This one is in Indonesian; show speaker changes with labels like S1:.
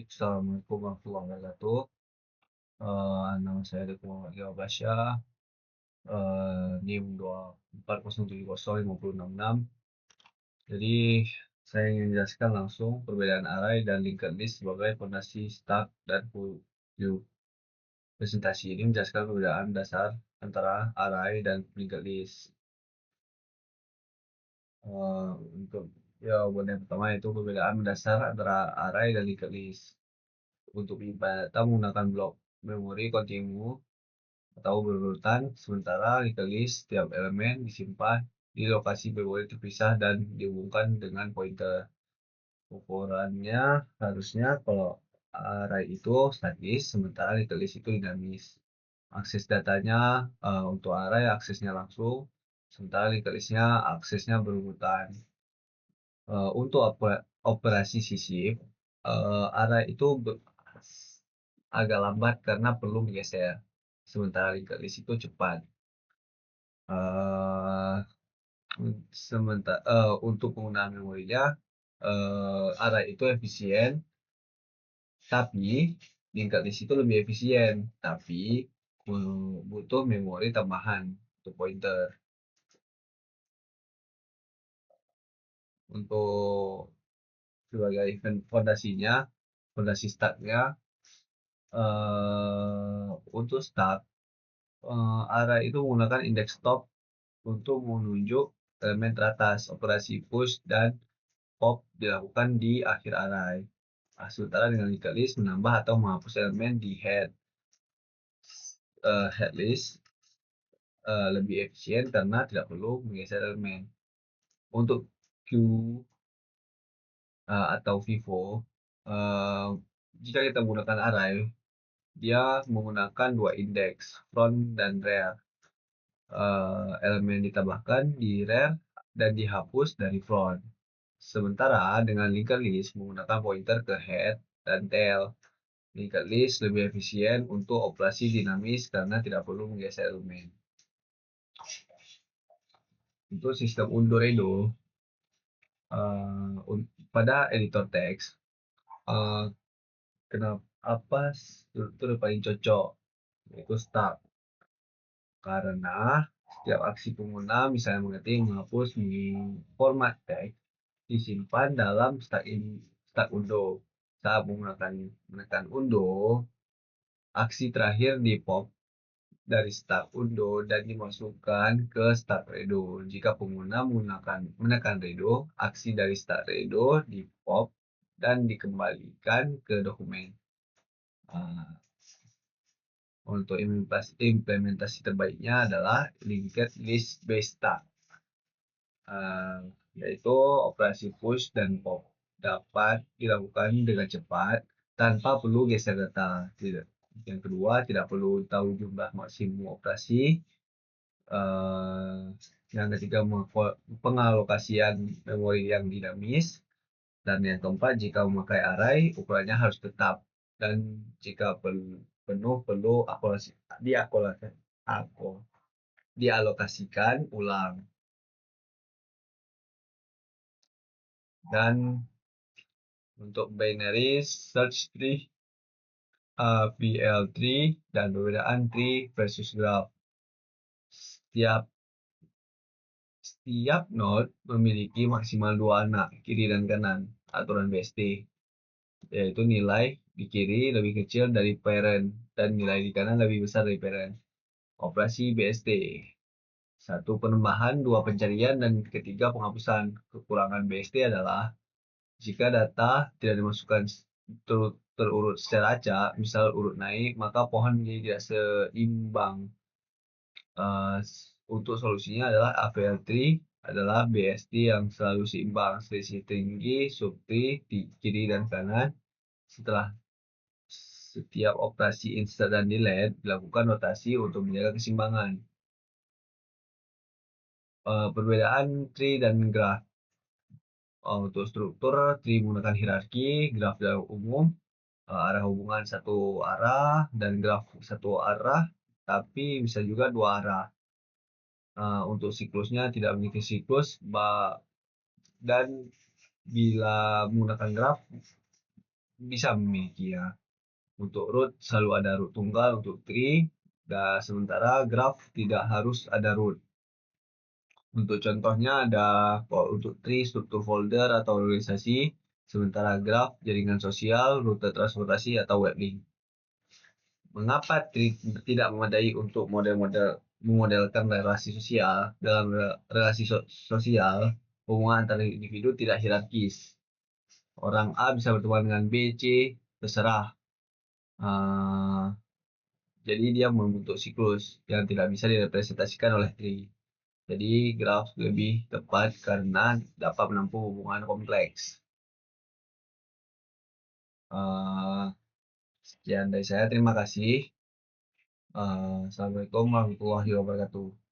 S1: Assalamualaikum warahmatullahi wabarakatuh. Nama saya Deko Basya, NIM 240705066. Jadi saya ingin menjelaskan langsung perbedaan array dan linked list sebagai fondasi stack dan view. Presentasi ini menjelaskan perbedaan dasar antara array dan linked list. Untuk yang pertama itu perbedaan mendasar antara array dan linked list. Untuk menyimpan data menggunakan blok memori kontinu atau berurutan, sementara linked list setiap elemen disimpan di lokasi memori terpisah dan dihubungkan dengan pointer. Ukurannya harusnya kalau array itu statis, sementara linked list itu dinamis. Akses datanya untuk array aksesnya langsung, sementara linked listnya aksesnya berurutan. Untuk operasi sisip, array itu agak lambat karena perlu menggeser, sementara linked list itu cepat. Untuk penggunaan memorinya, array itu efisien, tapi linked list itu lebih efisien, tapi butuh memori tambahan untuk pointer. Untuk sebagai fondasi startnya, untuk start, array itu menggunakan index top untuk menunjuk elemen teratas. Operasi push dan pop dilakukan di akhir array. Sementara dengan linked list menambah atau menghapus elemen di head list lebih efisien karena tidak perlu menggeser elemen. Untuk queue atau vivo, jika kita menggunakan array, dia menggunakan dua indeks, front dan rear. Elemen ditambahkan di rear dan dihapus dari front. Sementara dengan linked list menggunakan pointer ke head dan tail. Linked list lebih efisien untuk operasi dinamis karena tidak perlu menggeser elemen. Untuk sistem undo redo, pada editor teks, apa struktur paling cocok, yaitu start. Karena setiap aksi pengguna, misalnya mengetik, menghapus, format teks, disimpan dalam stack undo. Saat menekan undo, aksi terakhir di pop dari stack undo dan dimasukkan ke stack redo. Jika pengguna menekan redo, aksi dari stack redo di pop dan dikembalikan ke dokumen. Untuk implementasi terbaiknya adalah linked list based stack, yaitu operasi push dan pop dapat dilakukan dengan cepat tanpa perlu geser data. Yang kedua, tidak perlu tahu jumlah maksimum operasi. Yang ketiga, pengalokasian memori yang dinamis. Dan yang keempat, jika memakai array, ukurannya harus tetap. Dan jika penuh, perlu dialokasikan ulang. Dan untuk binary search tree, BL tree, dan perbedaan tree versus graph. Setiap node memiliki maksimal 2 anak, kiri dan kanan, aturan BST, yaitu nilai di kiri lebih kecil dari parent dan nilai di kanan lebih besar dari parent. Operasi BST, 1 penambahan, 2 pencarian, dan ketiga penghapusan. Kekurangan BST adalah jika data tidak dimasukkan terurut secara acak, misal urut naik, maka pohon menjadi tidak seimbang. Untuk solusinya adalah AVL tree adalah BST yang selalu seimbang, selisih tinggi subtree di kiri dan kanan. Setelah setiap operasi insert dan delete dilakukan rotasi untuk menjaga keseimbangan. Perbedaan tree dan graph. Untuk struktur, tree menggunakan hierarki, graph dalam umum arah hubungan satu arah, dan graph satu arah, tapi bisa juga dua arah. Untuk siklusnya tidak memiliki siklus, dan bila menggunakan graph, bisa memiliki ya. Untuk root selalu ada root tunggal untuk tree, dan sementara graph tidak harus ada root. Untuk contohnya ada untuk tree struktur folder atau organisasi, sementara graph jaringan sosial, rute transportasi atau web link. Mengapa tree tidak memadai untuk model-model memodelkan relasi sosial? Dalam relasi sosial, hubungan antar individu tidak hierarkis. Orang A bisa berteman dengan B, C, terserah. Uh, jadi dia membentuk siklus yang tidak bisa direpresentasikan oleh tree. Jadi graf lebih tepat karena dapat menampung hubungan kompleks. Sekian dari saya, terima kasih. Assalamualaikum warahmatullahi wabarakatuh.